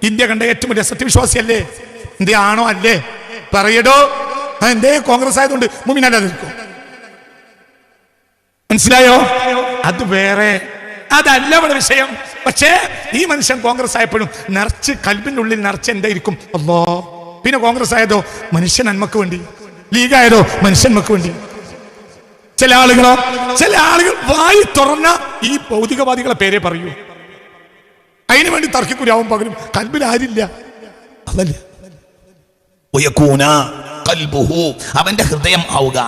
ഇന്ത്യ കണ്ട ഏറ്റവും വലിയ സത്യവിശ്വാസിയല്ലേ? ഇന്ത്യ ആണോ അല്ലേ? പറയടോ. എന്തേ കോൺഗ്രസ് ആയതുകൊണ്ട് മുമ്മിനല്ലാതെ നിൽക്കും? മനസ്സിലായോ? അത് വേറെ, അതല്ല ഇവിടെ വിഷയം. പക്ഷേ ഈ മനുഷ്യൻ കോൺഗ്രസ് ആയപ്പോഴും നിറച്ച് കൽബിന്റെ ഉള്ളിൽ നിറച്ച് എന്തായിരിക്കും? അല്ലോ. പിന്നെ കോൺഗ്രസ് ആയതോ മനുഷ്യ നന്മക്ക് വേണ്ടി, ലീഗായതോ മനുഷ്യ നന്മക്ക് വേണ്ടി. ചില ആളുകൾ വായി തുറന്ന ഈ ഭൗതികവാദികളെ പേരെ പറയൂ. അതിനു വേണ്ടി തർക്കിക്കൂരാവും. പകരം കൽബിൽ ആരില്ല. അതല്ല അവന്റെ ഹൃദയം ആവുക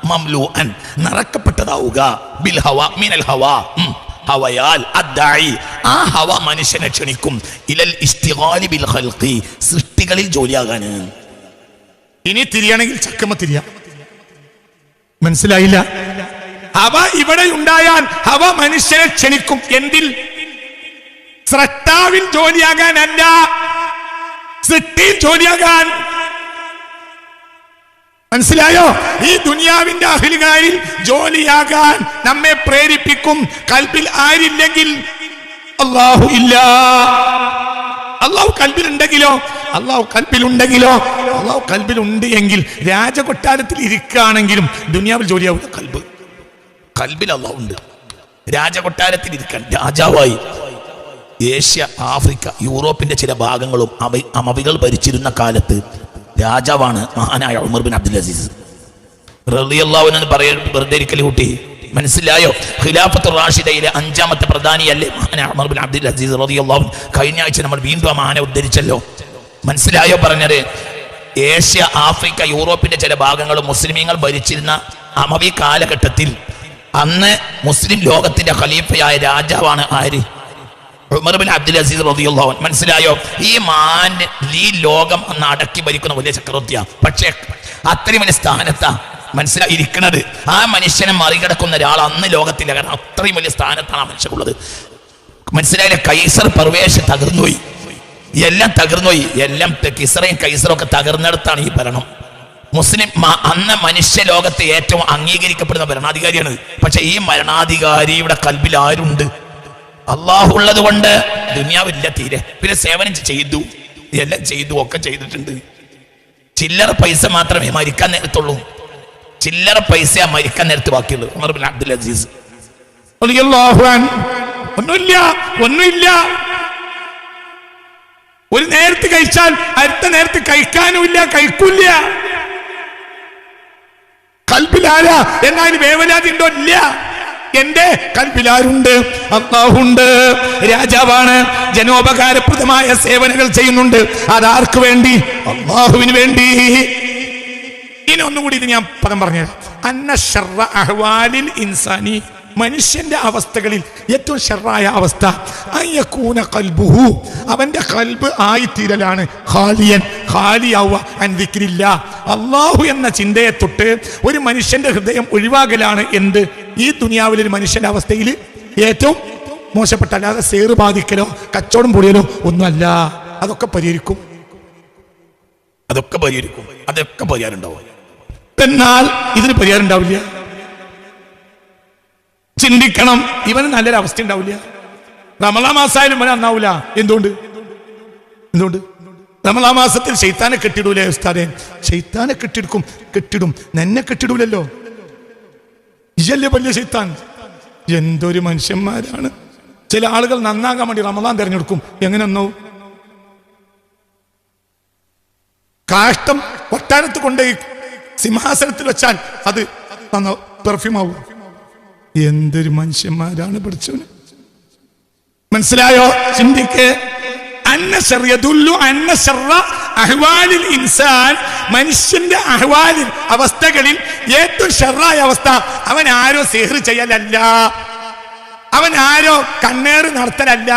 മംലൂഅൻ നിറക്കപ്പെട്ടതാവുക ബിൽ ഹവ മിനൽ ഹവ ഹവയാൽ അദ്ദായി ആ ഹവ മനുഷ്യനെ ക്ഷണിക്കും ഇലൽ ഇസ്തിഗാലി ബിൽ ഖൽഖി സൃഷ്ടികളിൽ ജോലിയാകാന്. ഇനി തിരിയണമെങ്കിൽ ചക്കമ്മ തിരിയാം. മനസ്സിലായില്ല? ഹവ ഇവിടെ ഉണ്ടായാൽ ഹവ മനുഷ്യനെ ക്ഷണിക്കും. എന്തിൽ? സ്രഷ്ടാവിൽ ജോലിയാകാനല്ല, സൃഷ്ടിയിൽ ജോലിയാകാൻ. മനസ്സിലായോ? ഈ ദുനിയാവിന്റെ അഹ്ലുകാരിൽ ജോലിയാകാൻ നമ്മെ പ്രേരിപ്പിക്കും. കൽബിൽ ആരില്ലെങ്കിൽ അല്ലാഹു ഇല്ല. അല്ലാഹു കൽബിലുണ്ടെങ്കിലോ അല്ലാഹു കൽബിലുണ്ട് എങ്കിൽ രാജകൊട്ടാരത്തിൽ ഇരിക്കുകയാണെങ്കിലും ദുനിയാവിൽ ജോലിയാവുന്ന കൽബിൽ അല്ലാഹു ഉണ്ട്. രാജകൊട്ടാരത്തിൽ ഇരിക്കാൻ രാജാവായി ഏഷ്യ, ആഫ്രിക്ക, യൂറോപ്പിന്റെ ചില ഭാഗങ്ങളും അമവികൾ ഭരിച്ചിരുന്ന കാലത്ത് രാജാവാണ് മഹാനായ ഉമർ ബിൻ അബ്ദുൽ അസീസ് റളിയല്ലാഹു അൻഹു പറയുന്നത് വെറുതെ ഇരിക്കൽ കൂട്ടി. മനസ്സിലായോ? ഖിലാഫത്തുർ റാഷിദയിലെ 5ാമത്തെ പ്രധാനിയല്ലേ മഹാനായ ഉമർ ബിൻ അബ്ദുൽ അസീസ് റളിയല്ലാഹു അൻഹു? കഴിഞ്ഞ ആഴ്ച നമ്മൾ വീണ്ടും ആ മഹാനെ ഉദ്ധരിച്ചല്ലോ. മനസ്സിലായോ പറഞ്ഞത്? ഏഷ്യ, ആഫ്രിക്ക, യൂറോപ്പിന്റെ ചില ഭാഗങ്ങളും മുസ്ലിമീങ്ങൾ ഭരിച്ചിരുന്ന അമവി കാലഘട്ടത്തിൽ അന്ന് മുസ്ലിം ലോകത്തിന്റെ ഖലീഫയായ രാജാവാണ് ആര്? ഉമർ ബിൻ അബ്ദുൽ അസീസ് റളിയല്ലാഹു അൻഹു. മനസ്സിലായോ? ഈ ലോകം അന്ന് അടക്കി ഭരിക്കുന്ന വലിയ ചക്രവർത്തിയാണ്. പക്ഷേ അത്രയും വലിയ സ്ഥാനത്താ മനസ്സിലായി ഇരിക്കുന്നത്. ആ മനുഷ്യനെ മറികടക്കുന്ന ഒരാൾ അന്ന് ലോകത്തില്ല. കാരണം അത്രയും വലിയ സ്ഥാനത്താണ് ആ മനുഷ്യനുള്ളത്. മനസ്സിലായില്ല? കൈസർ പർവേഷ് തകർന്നുപോയി, എല്ലാം തകർന്നുപോയി. എല്ലാം കിസറയും കൈസറും ഒക്കെ തകർന്നിടത്താണ് ഈ ഭരണം. മുസ്ലിം അന്ന് മനുഷ്യ ലോകത്തെ ഏറ്റവും അംഗീകരിക്കപ്പെടുന്ന ഭരണാധികാരിയാണ്. പക്ഷെ ഈ ഭരണാധികാരിയുടെ കൽബിൽ ആരുണ്ട്? അള്ളാഹു ഉള്ളത് കൊണ്ട് ദുനിയാവില്ല തീരെ. പിന്നെ സേവനം ചെയ്തു, എല്ലാം ചെയ്തു, ഒക്കെ ചെയ്തിട്ടുണ്ട്. ചില്ലറ പൈസ മാത്രമേ മരിക്കാൻ നേരത്തുള്ളൂ. ചില്ലറ പൈസ മരിക്കാൻ നേരത്ത് ബാക്കിയുള്ളൂ. ഉമർ ബിൻ അബ്ദുൽ അസീസ് റളിയല്ലാഹു അൻഹു ഒന്നുമില്ല. ഒരു നേരത്ത് കഴിച്ചാൽ അടുത്ത നേരത്ത് കഴിക്കാനുമില്ല, കഴിക്കൂല. കൽബിലാരാ എന്നാലും വേവലാതി ഉണ്ടോ? ഇല്ല. എന്റെ കൽബിലാരുണ്ട്? അല്ലാഹുണ്ട്. രാജാവാണ്, ജനോപകാരപ്രദമായ സേവനങ്ങൾ ചെയ്യുന്നുണ്ട്. അതാർക്ക് വേണ്ടി? അല്ലാഹുവിന് വേണ്ടി. ഇനി ഒന്നുകൂടി ഇത് ഞാൻ പദം പറഞ്ഞുതരാം. അന്ന ശർറ അഹ്വാലിൽ ഇൻസാനി, മനുഷ്യന്റെ അവസ്ഥകളിൽ ഏറ്റവും ഷർറായ അവസ്ഥ അയ്യകൂന ഖൽബുഹു, അവന്റെ ഖൽബ് ആയിത്തീരലാണ്. ഖാലിയൻ, ഖാലിയാവുക അൻ ദിക്രില്ലാ, അല്ലാഹു എന്ന ചിന്തയെ തൊട്ട് ഒരു മനുഷ്യന്റെ ഹൃദയം ഒഴിവാകലാണ് എന്ത്? ഈ ദുനിയാവിൽ ഒരു മനുഷ്യന്റെ അവസ്ഥയിൽ ഏറ്റവും മോശപ്പെട്ട, അല്ലാതെ സേറ് ബാധിക്കലോ കച്ചവടം പൊടിയലോ ഒന്നുമല്ല. അതൊക്കെ പരിഹരിക്കും. അതൊക്കെ പരിഹാരം ഉണ്ടാവും. എന്നാൽ ഇതിന് പരിഹാരം ഉണ്ടാവില്ല. ചിന്തിക്കണം, ഇവന് നല്ലൊരു അവസ്ഥ ഉണ്ടാവില്ല. റമളാൻ മാസമായാലും ഇവന് നന്നാവൂല. എന്തുകൊണ്ട്? റമളാൻ മാസത്തിൽ ശൈത്താനെ കെട്ടിടൂലേ ഉസ്താദേ? ശൈത്താനെ കെട്ടിടും, നിന്നെ കെട്ടിടൂലല്ലോ. ഇയല്ലേ വലിയ ശൈത്താൻ. എന്തൊരു മനുഷ്യന്മാരാണ്. ചില ആളുകൾ നന്നാകാൻ വേണ്ടി റമളാൻ തിരഞ്ഞെടുക്കും. എങ്ങനെ നന്നാവും? കാഷ്ടം കൊട്ടാരത്ത് കൊണ്ടുപോയി സിംഹാസനത്തിൽ വെച്ചാൽ അത് പെർഫ്യൂം ആവും. എന്തൊരു മനുഷ്യന്മാരാണ് പഠിച്ചവന്. മനസ്സിലായോ? ചിന്തിക്ക്. മനുഷ്യന്റെ അഹ്വാലിൽ, അവസ്ഥകളിൽ ഏറ്റവും ഷർറായ അവസ്ഥ അവൻ ആരോ സിഹ്ർ ചെയ്യലല്ല, അവൻ ആരോ കണ്ണേറ് നടത്തലല്ല,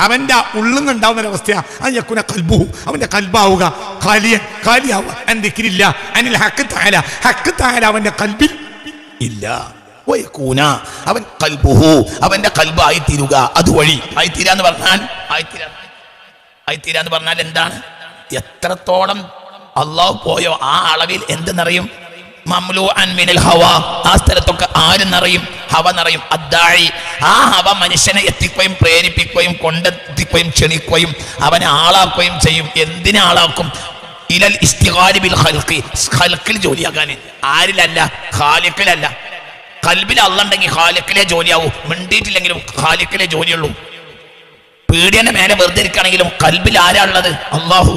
അവന്റെ ഉള്ളിൽ നിന്നുണ്ടാവുന്ന ഒരവസ്ഥയാ. അയ്യക്കുന കൽബുഹു, അവന്റെ കൽബാവുക ഖാലിയാവുക അൻ ദിക്രില്ല അനിൽ ഹഖ് തആല, ഹഖ് തആല അവന്റെ കൽബിൽ ഇല്ല. അവൻ ഖൽബുഹു, അവന്റെ കൽബ് ആയിത്തീരുക. അതുവഴി ആയിത്തീരാന്ന് പറഞ്ഞാൽ എന്താണ്? എത്രത്തോളം അള്ളാഹു പോയോ ആ അളവിൽ എന്ത് നിറയും? മംലൂഅൻ മിനൽ ഹവാ, ആ സ്ഥലത്തൊക്കെ ആര് നിറയും? ഹവ നിറയും. അദ്ദാഇ, ആ ഹവ മനുഷ്യനെ എത്തിക്കുകയും പ്രേരിപ്പിക്കുകയും കൊണ്ടെത്തിക്കുകയും ക്ഷണിക്കുകയും അവനെ ആളാക്കുകയും ചെയ്യും. എന്തിനെ ആളാക്കും? ഇലൽ ഇസ്തിഗാലി ബിൽ ഖൽഖി, ഖൽഖിൽ ജോലിയാകാൻ. ആരിലല്ല? ഖാലിഖിലല്ല. കൽബിൽ അള്ളണ്ടെങ്കിൽ ഖാലിഖിലെ ജോലിയാവൂ. മിണ്ടിയിട്ടില്ലെങ്കിലും ഖാലിഖിലെ ജോലിയുള്ളൂ. പീഡിയന്റെ മേലെ വെറുതെ ഇരിക്കുകയാണെങ്കിലും കൽബിൽ ആരാ ഉള്ളത്? അള്ളാഹു.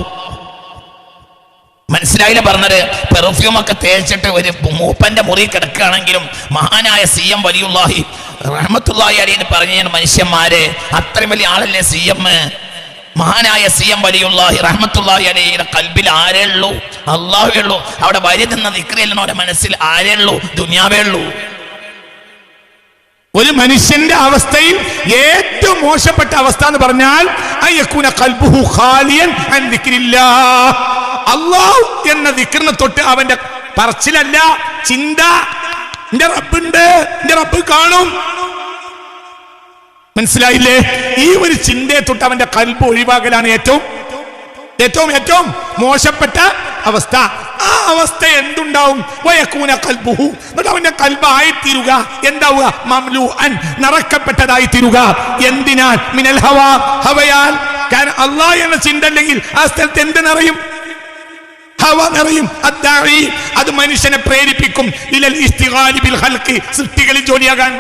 മനസ്സിലായില്ല പറഞ്ഞത്? പെർഫ്യൂം ഒക്കെ തേച്ചിട്ട് ഒരു മൂപ്പന്റെ മുറി കിടക്കുകയാണെങ്കിലും മഹാനായ CM വലിയുല്ലാഹി റഹ്മത്തുള്ളാഹി അലൈഹി പറഞ്ഞ മനുഷ്യന്മാരെ, അത്രയും വലിയ ആളല്ലേ CM? മഹാനായ CM വലിയുല്ലാഹി റഹ്മത്തുള്ളാഹി അലൈഹിയുടെ കൽബിൽ ആരേ ഉള്ളൂ? അള്ളാഹുവേ ഉള്ളൂ. അവിടെ വരി നിന്ന ദിക്റിയല്ലോ അവരുടെ മനസ്സിൽ ആരേ ഉള്ളൂ? ദുനിയാവേ ഉള്ളൂ. ഒരു മനുഷ്യന്റെ അവസ്ഥയിൽ ഏറ്റവും മോശപ്പെട്ട അവസ്ഥ എന്ന് പറഞ്ഞാൽ അയ്യകൂന ഖൽബുഹു ഖാലിയൻ അൻ ദിക്രില്ലാഹ്, അല്ലാഹു എന്ന ദിക്റിനെ തൊട്ട് അവന്റെ പറച്ചിലല്ല, ചിന്ത. എന്റെ റബ്ബുണ്ട്, എന്റെ റബ്ബ് കാണും. മനസ്സിലായില്ലേ? ഈ ഒരു ചിന്തയെ തൊട്ട് അവന്റെ കൽബ് ഒഴിവാകലാണ് ഏറ്റവും ഏറ്റവും ഏറ്റവും മോശപ്പെട്ട അവസ്ഥ. ആ അവസ്ഥ എന്തുണ്ടാവും? വയകൂന ഖൽബുഹു, അവന്റെ കൽബായിത്തീരുക. എന്താവുക? മംലൂഅൻ, നിറക്കപ്പെട്ടതായി തീരുക. എന്തിനാൽ? മിനൽ ഹവാ, ഹവയാൽ. കാരണം അല്ലാഹ് എന്ന ചിന്ത അല്ലെങ്കിൽ ആ സ്ഥലത്ത് എന്ത് നിറയും? ഹവ നിറയും. അദ്ദാഇ, അത് മനുഷ്യനെ പ്രേരിപ്പിക്കും ഇലൽ ഇസ്തിഗാലി ബിൽ ഖൽഖി, സൃഷ്ടികളിൽ ജോലിയാകാൻ.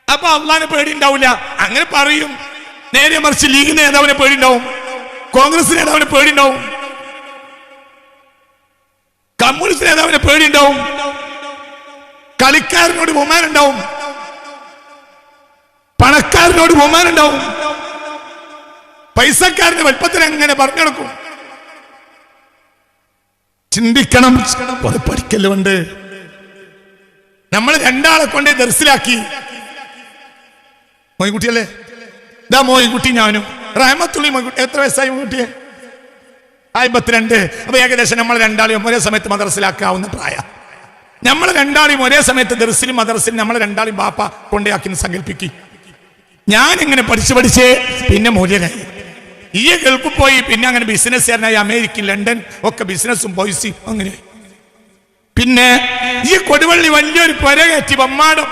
അപ്പൊ അള്ളാഹിനെ പേടി ഉണ്ടാവില്ല. അങ്ങനെ പറയും. നേരെ മറിച്ച് ലീഗ് നേതാവിനെ പേടി ഉണ്ടാവും, കോൺഗ്രസ് നേതാവിനെ പേടി ഉണ്ടാവും, കമ്മ്യൂണിസ്റ്റ് നേതാവിനെ പേടി ഉണ്ടാവും, കളിക്കാരനോട് ബഹുമാനം ഉണ്ടാവും, പണക്കാരനോട് ബഹുമാനം ഉണ്ടാവും, പൈസക്കാരന്റെ വലുപ്പത്തിന് അങ്ങനെ പറഞ്ഞു നടക്കും. ചിന്തിക്കണം. പഠിക്കല്ലുണ്ട്. നമ്മൾ രണ്ടാളെ കൊണ്ടേ ദർസിലാക്കി. മോയിൻകുട്ടിയല്ലേ? ഇതാ മോയിൻകുട്ടി, ഞാനും റഹ്മത്തുള്ളി മോയിൻകുട്ടി. എത്ര വയസ്സായി മോയിൻകുട്ടിയെ? 52. അപ്പൊ ഏകദേശം നമ്മൾ രണ്ടാളെയും ഒരേ സമയത്ത് മദ്രസിലാക്കാവുന്ന പ്രായം. നമ്മൾ രണ്ടാളെയും ഒരേ സമയത്ത് ദർസിലും മദ്രസിലും നമ്മൾ രണ്ടാളെയും ബാപ്പ കൊണ്ടേയാക്കി സങ്കല്പിക്കും. ഞാൻ ഇങ്ങനെ പഠിച്ച് പിന്നെ മൂല്യനായി. ഈ ഗൾഫിൽ പോയി പിന്നെ അങ്ങനെ ബിസിനസ്സുകാരനായി. അമേരിക്ക, ലണ്ടൻ ഒക്കെ ബിസിനസ്സും പോയിസും അങ്ങനെ. പിന്നെ ഈ കൊടുവള്ളി വലിയൊരു പുര കയറ്റി വമ്മാടം.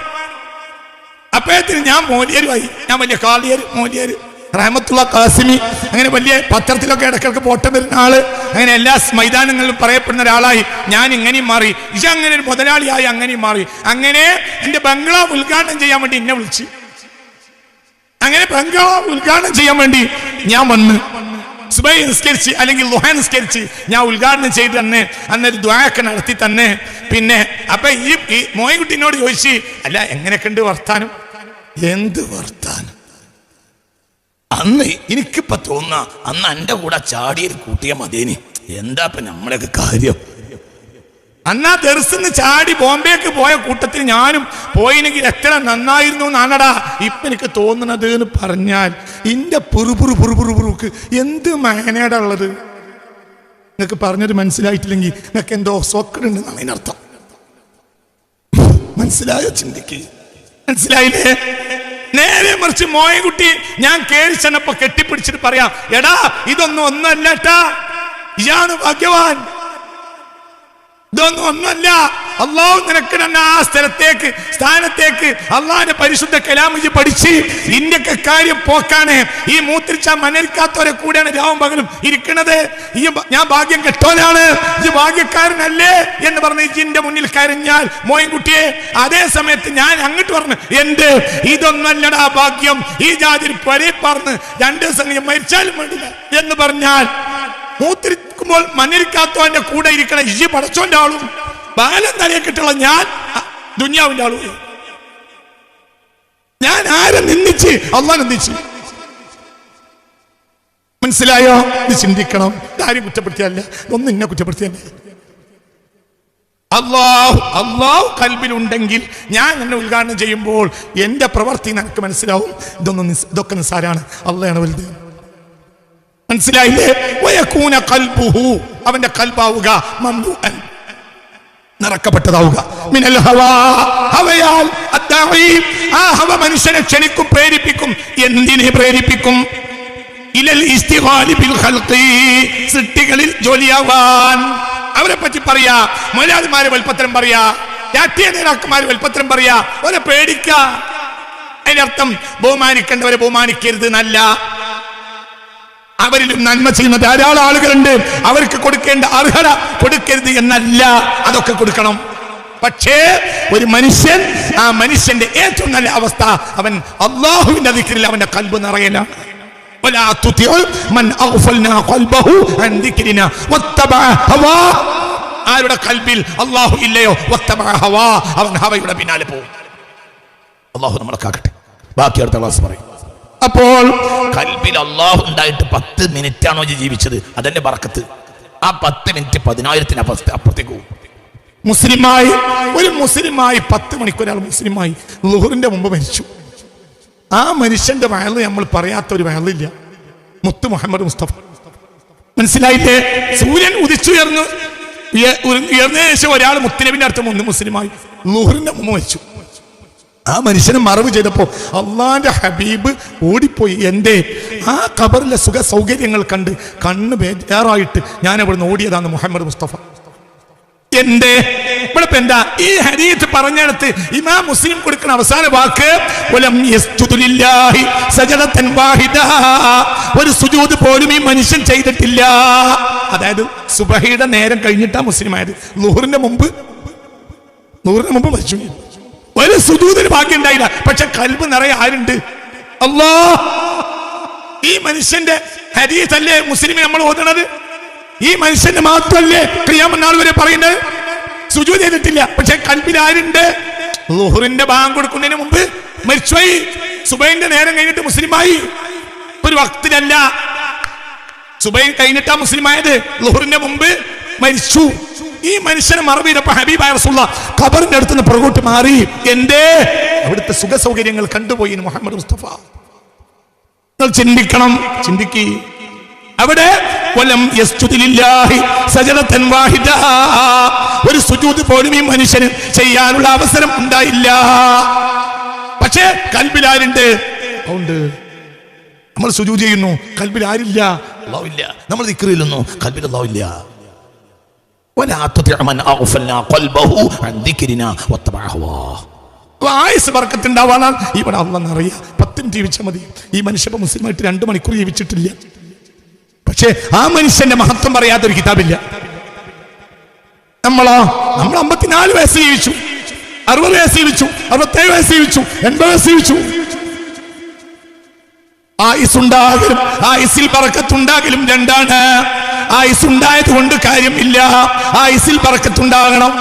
അപ്പോഴത്തിന് ഞാൻ മോലിയരുമായി. ഞാൻ വലിയ കാളിയർ മോലിയർ റഹ്മത്തുള്ള ഖാസിമി, അങ്ങനെ വലിയ പത്രത്തിലൊക്കെ ഇടയ്ക്കിടയ്ക്ക് പോട്ടം വരുന്ന ആള്, അങ്ങനെ എല്ലാ മൈതാനങ്ങളിലും പറയപ്പെടുന്ന ഒരാളായി ഞാൻ ഇങ്ങനെയും മാറി. അങ്ങനെ ഒരു മുതലാളിയായി അങ്ങനെയും മാറി. അങ്ങനെ എന്റെ ബംഗ്ലാവ് ഉദ്ഘാടനം ചെയ്യാൻ വേണ്ടി എന്നെ വിളിച്ച്, അങ്ങനെ ബംഗ്ലാവ് ഉദ്ഘാടനം ചെയ്യാൻ വേണ്ടി ഞാൻ വന്ന് സുബൈ നിസ്കരിച്ച് അല്ലെങ്കിൽ ളുഹ നിസ്കരിച്ച് ഞാൻ ഉദ്ഘാടനം ചെയ്ത് തന്നെ അന്നൊരു ദുആയൊക്കെ നടത്തി തന്നെ. പിന്നെ അപ്പൊ ഈ മോയൻകുട്ടിനോട് ചോദിച്ച്, അല്ല എങ്ങനെയൊക്കെ ഉണ്ട് വർത്താനം? എന്ത് വർത്താനം? അന്ന് എനിക്കിപ്പോ തോന്നുന്ന അന്ന് എന്റെ കൂടെ ചാടിയൊരു കൂട്ടിയ മതിയേനി. എന്താ ഇപ്പൊ നമ്മളൊക്കെ കാര്യം? അന്നാ ദർസിന്ന് ചാടി ബോംബെക്ക് പോയ കൂട്ടത്തിൽ ഞാനും പോയിനെങ്കിൽ എത്ര നന്നായിരുന്നു എന്നാണടാ ഇപ്പൊ എനിക്ക് തോന്നുന്നത് എന്ന് പറഞ്ഞാൽ, ഇന്റെ പുറുപുറുക്ക് എന്ത് മേനേടാ ഉള്ളത്. നിങ്ങൾക്ക് പറഞ്ഞത് മനസ്സിലായിട്ടില്ലെങ്കിൽ നിങ്ങൾക്ക് എന്തോ സോക്കടുണ്ടെന്നാണ് അതിനർത്ഥം. മനസ്സിലായോ? ചിന്തിക്ക്. മനസ്സിലായില്ലേ? നേരെ മറിച്ച് മോയൻകുട്ടി ഞാൻ കേറി ചെന്നപ്പോ കെട്ടിപ്പിടിച്ചിട്ട് പറയാം, എടാ ഇതൊന്നും ഒന്നല്ലേട്ടാ, ഇയാണ് ഭാഗ്യവാൻ, ഇതൊന്നും ഒന്നല്ല. അള്ളാഹു നിനക്ക് തന്നെ ആ സ്ഥാനത്തേക്ക് അള്ളാഹിന്റെ പരിശുദ്ധ കലാമിജ് പഠിച്ച് ഇന്ത്യക്ക് കാര്യം പോക്കാണ്. ഈ മൂത്രിച്ച മനരിക്കാത്തവരെ കൂടെയാണ് രാവും പകലും ഇരിക്കണത്. ഈ ഞാൻ ഭാഗ്യം കെട്ടോനാണ്, ഈ ഭാഗ്യക്കാരനല്ലേ എന്ന് പറഞ്ഞ് ഇജിന്റെ മുന്നിൽ കരഞ്ഞാൽ മോയൻകുട്ടിയെ, അതേ സമയത്ത് ഞാൻ അങ്ങോട്ട് പറഞ്ഞു, എന്ത് ഇതൊന്നല്ലടാ ഭാഗ്യം, ഈ ജാതി പരേ പറഞ്ഞ് 2 ദിവസം മരിച്ചാലും വേണ്ടില്ല എന്ന് പറഞ്ഞാൽ, മൂത്രിക്കുമ്പോൾ മണ്ണിരിക്കാത്തവന്റെ കൂടെ ഇരിക്കണ ഇജി പടച്ചോന്റെ ആളും ബാലം തലയെക്കിട്ടുള്ള ഞാൻ ദുനിയാവിന്റെ ആളും. ഞാൻ ആരെ നിന്ദിച്ച്? അള്ളാഹ് നിന്ദിച്ച്. മനസ്സിലായോ? ഇത് ചിന്തിക്കണം. ആരും കുറ്റപ്പെടുത്തിയല്ല, ഒന്നും ഇന്നെ കുറ്റപ്പെടുത്തിയല്ല. അള്ളാഹു കൽബിലുണ്ടെങ്കിൽ ഞാൻ എന്നെ ഉദ്ഘാടനം ചെയ്യുമ്പോൾ എന്റെ പ്രവൃത്തി നിനക്ക് മനസ്സിലാവും. ഇതൊക്കെ നിസ്സാരാണ്, അള്ളാഹാണ് വലുത്. മനസ്സിലായില്ലേ? അവന്റെ കൽബാവുക നിറക്കപ്പെട്ടതാവുക. മിനൽ ഹവാ, ഹവയാൽ ആ ഹവ മനുഷ്യനെ ക്ഷണിക്കും, പ്രേരിപ്പിക്കും. എന്തിനെ പ്രേരിപ്പിക്കും? ഇലൽ ഇസ്തിഗാലി ബിൽ ഖൽഖി, സൃഷ്ടികളിൽ ജോലിയാവാൻ. അവരെ പറ്റി പറയാ, മലയാളിമാരെ വൽപ്പത്രം പറയാ, രാഷ്ട്രീയ നേതാക്കന്മാരെ വൽപ്പത്രം പറയാ, അവരെ പേടിക്ക. അതിനർത്ഥം ബഹുമാനിക്കേണ്ടവരെ ബഹുമാനിക്കരുത് എന്നല്ല. അവരിലും നന്മ ചെയ്യുന്ന ധാരാളം ആളുകളുണ്ട്, അവർക്ക് കൊടുക്കേണ്ട അർഹത കൊടുക്കരുത് എന്നല്ല, അതൊക്കെ കൊടുക്കണം. പക്ഷേ ഒരു മനുഷ്യൻ, ആ മനുഷ്യന്റെ ഏറ്റവും നല്ല അവസ്ഥ അവൻ അള്ളാഹുവിന്റെ ദിക്റിൽ അവന്റെ കൽബ് നിറയലാണ്. ആരുടെ കൽബിൽ അള്ളാഹു ഇല്ലയോ അവൻ ഹവയുടെ പിന്നാലെ പോകും. അള്ളാഹു നമ്മളെ കാക്കട്ടെ. ബാക്കി അടുത്ത ക്ലാസ് പറയും. അപ്പോൾ കൽബിൽ അള്ളാഹു ഉണ്ടായിട്ട് 10 മിനിറ്റാണോ ജീവിച്ചത്? അതെന്റെ ബർക്കത്ത്. ആ 10 മിനിറ്റ് 10,000 അപ്പുറത്തേക്ക് പോകും. മുസ്ലിമായി ഒരു മുസ്ലിമായി 10 മണിക്ക് ഒരാൾ മുസ്ലിമായി ളുഹറിന്റെ മുമ്പ് മരിച്ചു. ആ മനുഷ്യന്റെ വയല് നമ്മൾ പറയാത്ത ഒരു വയലില്ല. മുത്ത് മുഹമ്മദ് മുസ്തഫ. മനസ്സിലായില്ലേ? സൂര്യൻ ഉയർന്ന ശേഷം ഒരാൾ മുത്തുനബിന്റെ അടുത്ത് മുസ്ലിമായി ളുഹറിന്റെ മുമ്പ് മരിച്ചു. ആ മനുഷ്യനെ മറവ് ചെയ്തപ്പോ അള്ളാന്റെ ഹബീബ് ഓടിപ്പോയി. എന്റെ ആ ഖബറിലെ സുഖ സൗകര്യങ്ങൾ കണ്ട് കണ്ണ് ബേജാറായിട്ട് ഞാൻ അവിടുന്ന് ഓടിയതാണ് മുഹമ്മദ് മുസ്തഫ. എന്റെ ഇവിടെ എന്താ ഈ ഹദീസ് പറഞ്ഞെടുത്ത് ഇമാം മുസ്ലിം കൊടുക്കുന്ന അവസാന വാക്ക്, ഒരു സുജൂദ് പോലും ഈ മനുഷ്യൻ ചെയ്തിട്ടില്ല. അതായത് സുബഹിയുടെ നേരം കഴിഞ്ഞിട്ടാ മുസ്ലിം ആയത്. ളുഹറിന്റെ മുമ്പ് മരിച്ചു. ഒരു സുജൂദിന് ഭാഗ്യം ഉണ്ടായില്ല. പക്ഷെ കൽബ് നിറയെ ആരുണ്ട്? അല്ലാഹ്. ഈ മനുഷ്യന്റെ ഹദീസ് അല്ലേ മുസ്ലിം നമ്മൾ ഓതണത്? ഈ മനുഷ്യന്റെ മാത്രല്ലേ ഖിയാമത്ത് നാൾ വരെ പറയുന്നത്? സുജൂദ് ചെയ്തിട്ടില്ല, പക്ഷെ കൽബിൽ ആരുണ്ട്? ളുഹറിന്റെ ബാങ്ക് കൊടുക്കുന്നതിന് മുമ്പ് മരിച്ചുപോയി. സുബൈന്റെ നേരം കഴിഞ്ഞിട്ട് മുസ്ലിമായി. ഒരു വക്തിലല്ല, സുബൈ കഴിഞ്ഞിട്ടാ മുസ്ലിമായത്. ളുഹറിന്റെ മുമ്പ് മരിച്ചു. ഈ മനുഷ്യനെ മറവ് ചെയ്തപ്പോ ഹബീബായ റസൂലുള്ളാഹ് ഖബറിന്റെ അടുത്ത് നിന്ന് പുറകോട്ട് മാറി. എന്തേ? അവിടുത്തെ സുഖ സൗകര്യങ്ങൾ കണ്ടുപോയി മുഹമ്മദ് മുസ്തഫ. നിങ്ങൾ ചിന്തിക്കണം, ചിന്തിക്ക്. അവിടെ ഒരു സുജൂദ് പോലും ഈ മനുഷ്യന് ചെയ്യാനുള്ള അവസരം ഉണ്ടായില്ല. പക്ഷേ കൽബിൽ ആരുണ്ട്? നമ്മൾ സുജൂദ് ചെയ്യുന്നു, കൽബിൽ ആരില്ല? അല്ലാഹു ഇല്ല. നമ്മൾ ദിക്ർ ചെല്ലുന്നു, കൽബിൽ അല്ലാഹു ഇല്ല. ولا تطع من أغفلنا قلبه عن ذكرنا واتبع هواه. ആയുസ് ബർക്കത്തുണ്ടാവാനാണ് ഇവിടെ അള്ളാഹ്ന്നറിയാം. 10 മിനിറ്റ് ജീവിച്ചാൽ മതി. ഈ മനുഷ്യൻ മുസ്ലിമായിട്ട് 2 മണിക്കൂർ ജീവിച്ചിട്ടില്ല. പക്ഷേ ആ മനുഷ്യന്റെ മഹത്വം പറയാത്തൊരു കിതാബില്ല. നമ്മൾ 54 വയസ്സ് ജീവിച്ചു, 60 വയസ്സ് ജീവിച്ചു, 67 വയസ്സ് ജീവിച്ചു, 80 വയസ്സ് ജീവിച്ചു. ആയുസുണ്ടാകലും ആയുസിൽ ബർക്കത്തുണ്ടാകലും രണ്ടാണ്. ആയുസുണ്ടായത് കൊണ്ട് കാര്യമില്ല, ആയുസിൽ ബർക്കത്തുണ്ടാകണം.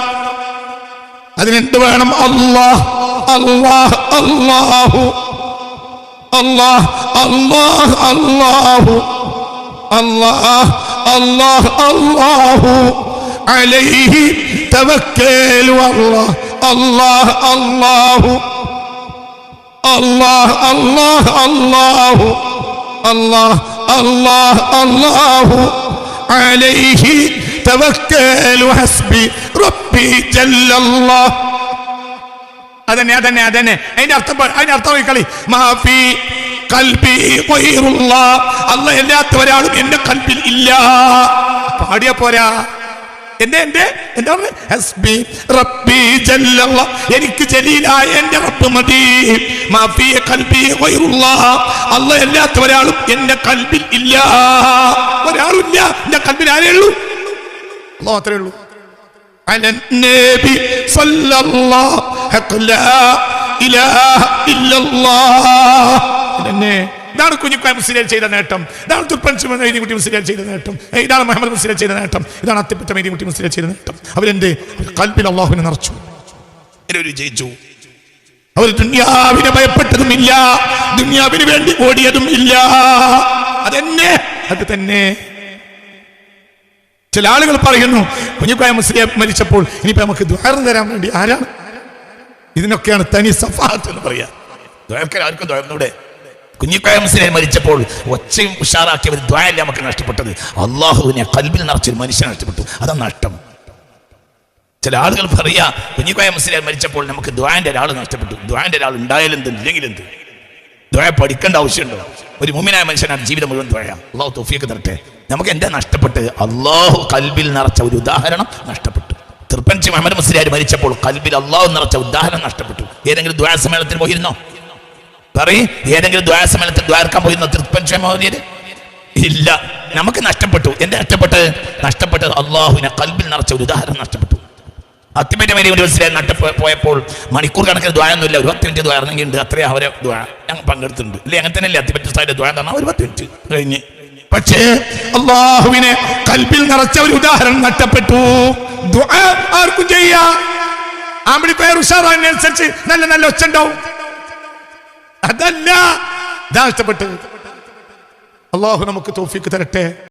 അതിനെന്ത് വേണം? അല്ലാഹ് അല്ലാഹ് അല്ലാഹു അല്ലാഹ് അല്ലാഹ് അല്ലാഹു അല്ലാഹ് അല്ലാഹ് അല്ലാഹു അലൈഹി തവക്കലു അല്ലാഹ് അല്ലാഹ് അല്ലാഹു അല്ലാഹ് അല്ലാഹ് അല്ലാഹു അല്ലാഹ് അല്ലാഹ് അല്ലാഹു അലൈഹി തവക്കലു ഹസ്ബി റബ്ബി ജല്ലല്ലാഹ്. അതന്നെ അതിന്റെ അർത്ഥം കളി. മാഫി ഖൽബി ഗൈറുല്ലാഹ്, അല്ലാഹ് അല്ലാത്ത ഒരാളും എന്റെ ഖൽബിൽ ഇല്ല. പാടിയ പോരാ. എന്താ ഹസ്ബി റബ്ബി ജല്ലല്ലാഹ്, എനിക്ക് ജലീലായ എന്റെ റബ്ബ് മതി. മാഫി ഖൽബി ഗൈറുല്ലാഹ്, അല്ലാഹ് അല്ലാത്ത ഒരാളും എന്റെ ഖൽബിൽ ഇല്ല. ഒരാളും ഇല്ല എന്റെ ഖൽബിൽ. ആരേ ഉള്ളൂ? അല്ലാഹ് മാത്രമേ ഉള്ളൂ. അലന്നബി സല്ലല്ലാഹു ലാ ഇലാഹ ഇല്ലല്ലാഹ്. ഇതാണ് കുഞ്ഞിക്കോയ മുസ്ലിം ചെയ്ത നേട്ടം. ഇതാണ് തുർപ്പൻചി മൈദീൻകുട്ടി മുസ്ലിം ചെയ്ത നേട്ടം. ഇതാണ് മുഹമ്മദ് മുസ്ലിം ചെയ്ത നേട്ടം. ഇതാണ് അത്തിപ്പറ്റ മൈദീൻകുട്ടി മുസ്ലിം ചെയ്ത നേട്ടം. അവരെന്റെ ഖൽബിൽ അല്ലാഹുവിനെ നിറച്ചു, ജയിച്ചു. അവർ ദുനിയാവിനെ ഭയപ്പെട്ടതുമില്ല, ദുനിയാവിന് വേണ്ടി ഓടിയതും ഇല്ല. അത് തന്നെ. ചില ആളുകൾ പറയുന്നു കുഞ്ഞിക്കോയ മുസ്ലിം മരിച്ചപ്പോൾ ഇനിയിപ്പോ നമുക്ക് ദുആ തരാൻ വേണ്ടി ആരാണ്? ഇതിനൊക്കെയാണ് തനി സഫാത്ത് എന്ന് പറയാ. ആർക്കും ദുആ. കുഞ്ഞിക്കോയ മുസ്ലിം മരിച്ചപ്പോൾ ഒച്ചയും ഉഷാറാക്കിയവർ ദുആയല്ല നമുക്ക് നഷ്ടപ്പെട്ടത്, അള്ളാഹുവിനെ ഖൽബിൽ നിറച്ചൊരു മനുഷ്യനെ നഷ്ടപ്പെട്ടു. അതാണ് നഷ്ടം. ചില ആളുകൾ പറയാ കുഞ്ഞിക്കോയ മുസ്ലിം മരിച്ചപ്പോൾ നമുക്ക് ദുആന്റെ ഒരാൾ നഷ്ടപ്പെട്ടു. ദുആന്റെ ഒരാൾ ഉണ്ടായാലെന്ത് ഇല്ലെങ്കിലെന്ത്? ദുആ പഠിക്കേണ്ട ആവശ്യമുണ്ടോ? ഒരു മുഅ്മിനായ മനുഷ്യനാണ് ജീവിതം മുഴുവൻ ദുആ. അള്ളാഹു തൗഫീഖ് തരട്ടെ. നമുക്ക് എന്താ നഷ്ടപ്പെട്ടത്? അള്ളാഹു ഖൽബിൽ നിറച്ച ഒരു ഉദാഹരണം നഷ്ടപ്പെട്ടു. തിരുപ്പഞ്ചി മുഹമ്മദ് മുസ്ലിയാർ മരിച്ചപ്പോൾ ഖൽബിൽ അള്ളാഹു നിറച്ച ഉദാഹരണം നഷ്ടപ്പെട്ടു. ഏതെങ്കിലും ദുആ സമ്മേളനത്തിൽ പോയിരുന്നോ? ഏതെങ്കിലും ദുആ സമ്മേളനത്തിൽ ദ്വാരക്കാൻ പോയിരുന്നോ തിരുപ്പഞ്ചി മുഹമ്മദ്? ഇല്ല. നമുക്ക് നഷ്ടപ്പെട്ടു. എന്താ നഷ്ടപ്പെട്ടത്? അള്ളാഹുവിനെ ഖൽബിൽ നിറച്ച ഒരു ഉദാഹരണം നഷ്ടപ്പെട്ടു. അത്തിപ്പറ്റ പോയപ്പോൾ മണിക്കൂർ കണക്കിന് ദ്വായൊന്നുമില്ല, ഒരു 10 മിനിറ്റ് ദ്വാരണമെങ്കിൽ ഉണ്ട്. അത്രയും അവരെ ഞങ്ങൾ പങ്കെടുത്തിട്ടുണ്ട്. ഇല്ലേ? അങ്ങനെ തന്നെയല്ലേ അത്തിപ്പറ്റ സ്ഥായിലെ ദ്വാരം പറഞ്ഞാൽ ഒരു 10 മിനിറ്റ് കഴിഞ്ഞ്. പക്ഷേ അള്ളാഹുവിനെ ഖൽബിൽ നിറച്ച ഒരു ഉദാഹരണം നഷ്ടപ്പെട്ടു. ദുആ ആർക്കും ചെയ്യാം. ആംപ്ലിഫയർ ഉഷാറാനുസരിച്ച് നല്ല നല്ല ഒച്ച ഉണ്ടാവും. അതല്ല, ഇതാ നഷ്ടപ്പെട്ടത്. അള്ളാഹു നമുക്ക് തൗഫീഖ് തരട്ടെ.